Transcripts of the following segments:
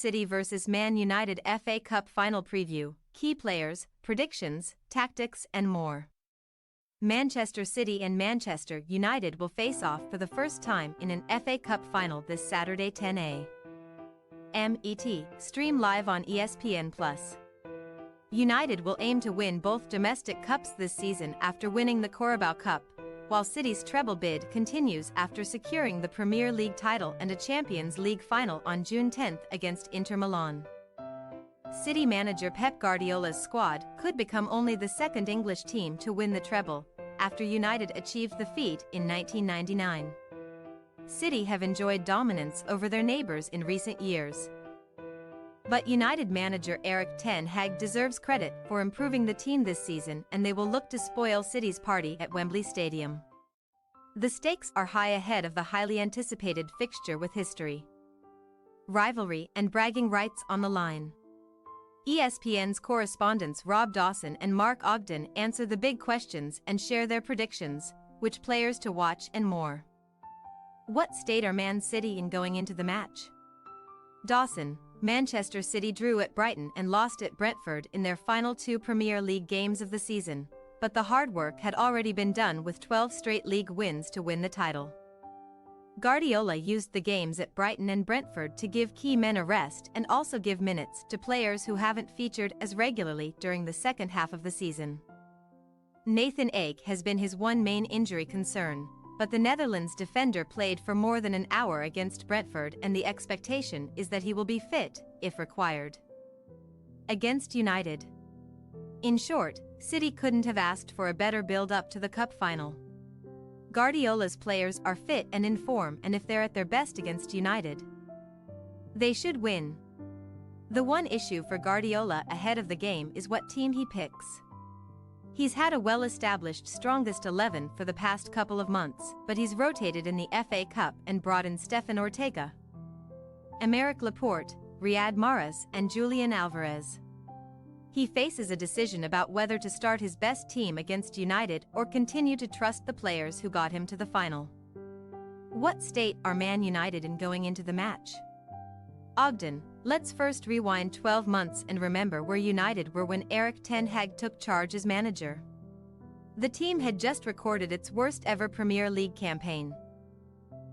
City vs Man United FA Cup final preview, key players, predictions, tactics and more. Manchester City and Manchester United will face off for the first time in an FA Cup final this Saturday 10 a.m. ET, stream live on ESPN+. United will aim to win both domestic cups this season after winning the Carabao Cup, while City's treble bid continues after securing the Premier League title and a Champions League final on June 10 against Inter Milan. City manager Pep Guardiola's squad could become only the second English team to win the treble, after United achieved the feat in 1999. City have enjoyed dominance over their neighbours in recent years. But United manager Erik ten Hag deserves credit for improving the team this season, and they will look to spoil City's party at Wembley Stadium. The stakes are high ahead of the highly anticipated fixture with history, rivalry and bragging rights on the line. ESPN's correspondents Rob Dawson and Mark Ogden answer the big questions and share their predictions, which players to watch and more. What state are Man City in going into the match? Dawson: Manchester City drew at Brighton and lost at Brentford in their final two Premier League games of the season, but the hard work had already been done with 12 straight league wins to win the title. Guardiola used the games at Brighton and Brentford to give key men a rest and also give minutes to players who haven't featured as regularly during the second half of the season. Nathan Ake has been his one main injury concern, but the Netherlands defender played for more than an hour against Brentford, and the expectation is that he will be fit, if required, against United. In short, City couldn't have asked for a better build-up to the cup final. Guardiola's players are fit and in form, and if they're at their best against United, they should win. The one issue for Guardiola ahead of the game is what team he picks. He's had a well-established strongest 11 for the past couple of months, but he's rotated in the FA Cup and brought in Stefan Ortega, Aymeric Laporte, Riyad Mahrez and Julian Alvarez. He faces a decision about whether to start his best team against United or continue to trust the players who got him to the final. What state are Man United in going into the match? Ogden: Let's first rewind 12 months and remember where United were when Erik ten Hag took charge as manager. The team had just recorded its worst ever Premier League campaign,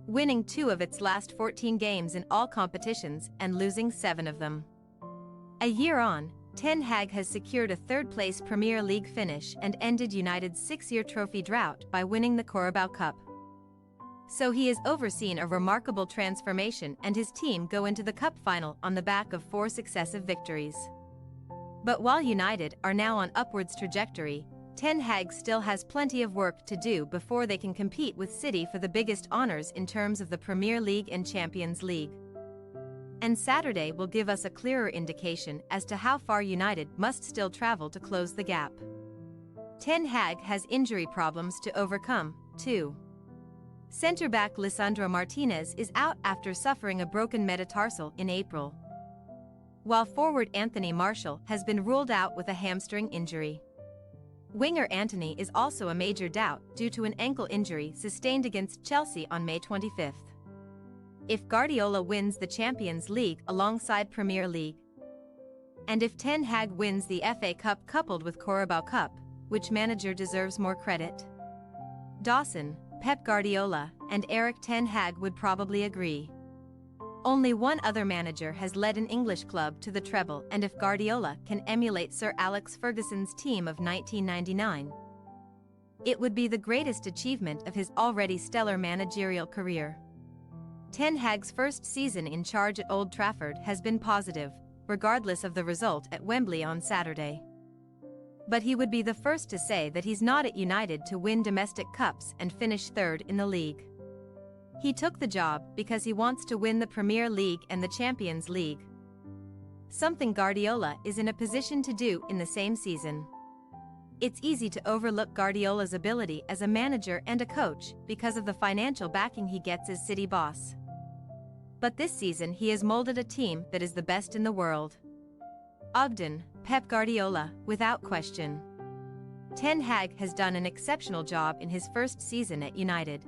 winning 2 of its last 14 games in all competitions and losing 7 of them. A year on, Ten Hag has secured a third-place Premier League finish and ended United's 6-year trophy drought by winning the Carabao Cup. So he has overseen a remarkable transformation, and his team go into the cup final on the back of 4 successive victories. But while United are now on upwards trajectory, Ten Hag still has plenty of work to do before they can compete with City for the biggest honours in terms of the Premier League and Champions League. And Saturday will give us a clearer indication as to how far United must still travel to close the gap. Ten Hag has injury problems to overcome, too. Centre-back Lisandro Martinez is out after suffering a broken metatarsal in April, while forward Anthony Martial has been ruled out with a hamstring injury. Winger Antony is also a major doubt due to an ankle injury sustained against Chelsea on May 25. If Guardiola wins the Champions League alongside Premier League, and if Ten Hag wins the FA Cup coupled with Carabao Cup, which manager deserves more credit? Dawson, Pep Guardiola, and Erik ten Hag would probably agree. Only one other manager has led an English club to the treble, and if Guardiola can emulate Sir Alex Ferguson's team of 1999, it would be the greatest achievement of his already stellar managerial career. Ten Hag's first season in charge at Old Trafford has been positive, regardless of the result at Wembley on Saturday. But he would be the first to say that he's not at United to win domestic cups and finish third in the league. He took the job because he wants to win the Premier League and the Champions League, something Guardiola is in a position to do in the same season. It's easy to overlook Guardiola's ability as a manager and a coach because of the financial backing he gets as City boss. But this season he has molded a team that is the best in the world. Ogden: Pep Guardiola, without question. Ten Hag has done an exceptional job in his first season at United,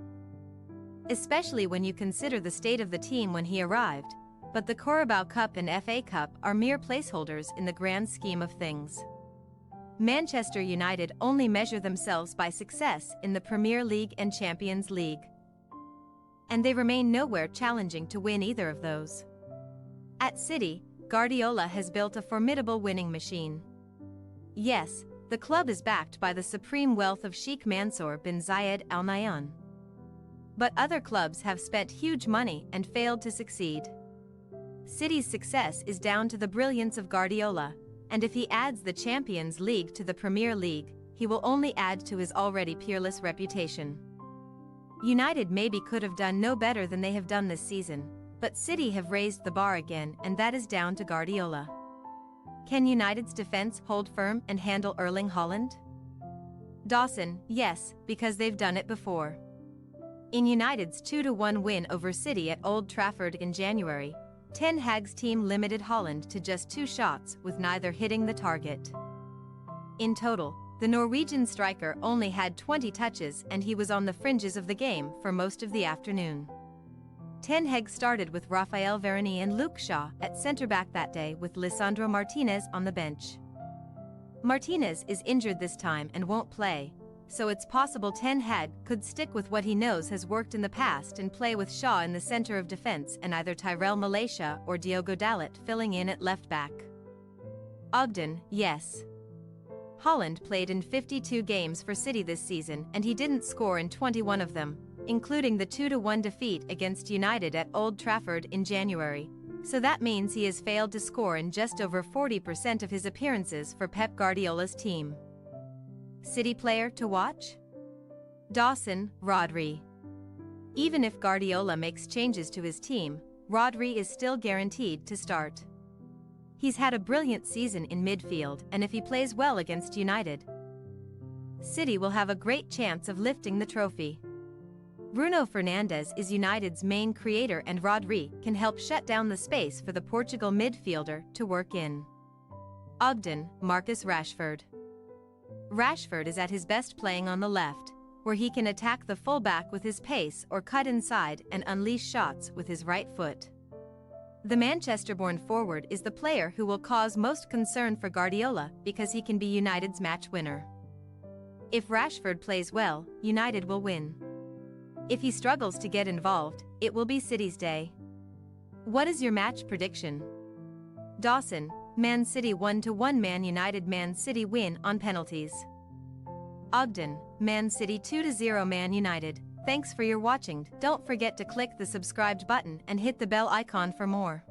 especially when you consider the state of the team when he arrived. but the Carabao Cup and FA Cup are mere placeholders in the grand scheme of things. Manchester United only measure themselves by success in the Premier League and Champions League. And they remain nowhere challenging to win either of those. At City, Guardiola has built a formidable winning machine. Yes, the club is backed by the supreme wealth of Sheikh Mansour bin Zayed Al Nahyan. But other clubs have spent huge money and failed to succeed. City's success is down to the brilliance of Guardiola, and if he adds the Champions League to the Premier League, he will only add to his already peerless reputation. United maybe could have done no better than they have done this season, but City have raised the bar again, and that is down to Guardiola. Can United's defense hold firm and handle Erling Haaland? Dawson, yes, because they've done it before. In United's 2-1 win over City at Old Trafford in January, Ten Hag's team limited Haaland to just 2 shots, with neither hitting the target. In total, the Norwegian striker only had 20 touches, and he was on the fringes of the game for most of the afternoon. Ten Hag started with Raphael Varane and Luke Shaw at centre-back that day, with Lisandro Martinez on the bench. Martinez is injured this time and won't play, so it's possible Ten Hag could stick with what he knows has worked in the past and play with Shaw in the centre of defence and either Tyrell Malacia or Diogo Dalot filling in at left-back. Ogden, yes. Haaland played in 52 games for City this season, and he didn't score in 21 of them, including the 2-1 defeat against United at Old Trafford in January, so that means he has failed to score in just over 40% of his appearances for Pep Guardiola's team. City player to watch? Dawson, Rodri. Even if Guardiola makes changes to his team, Rodri is still guaranteed to start. He's had a brilliant season in midfield, and if he plays well against United, City will have a great chance of lifting the trophy. Bruno Fernandes is United's main creator, and Rodri can help shut down the space for the Portugal midfielder to work in. Ogden, Marcus Rashford. Rashford is at his best playing on the left, where he can attack the fullback with his pace or cut inside and unleash shots with his right foot. The Manchester-born forward is the player who will cause most concern for Guardiola because he can be United's match winner. If Rashford plays well, United will win. If he struggles to get involved, it will be City's day. What is your match prediction? Dawson, Man City 1-1 Man United Man City win on penalties. Ogden, Man City 2-0 Man United. Thanks for your watching. Don't forget to click the subscribed button and hit the bell icon for more.